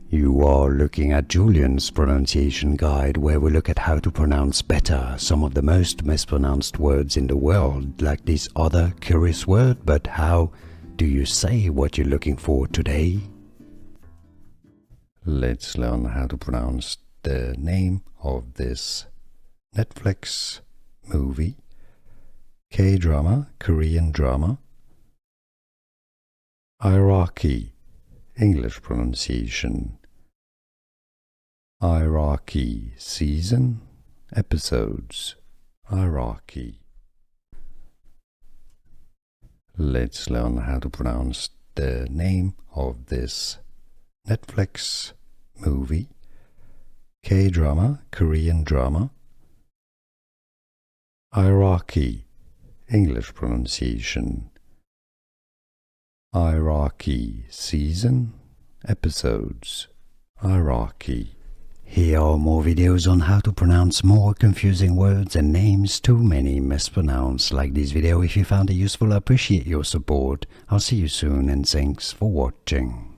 You are looking at Julian's pronunciation guide, where we look at how to pronounce better some of the most mispronounced words in the world, like this other curious word. But how do you say what you're looking for today? Let's learn how to pronounce the name of this Netflix movie, Kdrama, Korean drama. Hierarchy, English pronunciation. Hierarchy, season, episodes. Hierarchy. Let's learn how to pronounce the name of this Netflix movie, K-drama, Korean drama. Hierarchy, English pronunciation. Hierarchy, season, episodes. Hierarchy. Here are more videos on how to pronounce more confusing words and names too many mispronounced. Like this video if you found it useful. I appreciate your support. I'll see you soon and thanks for watching.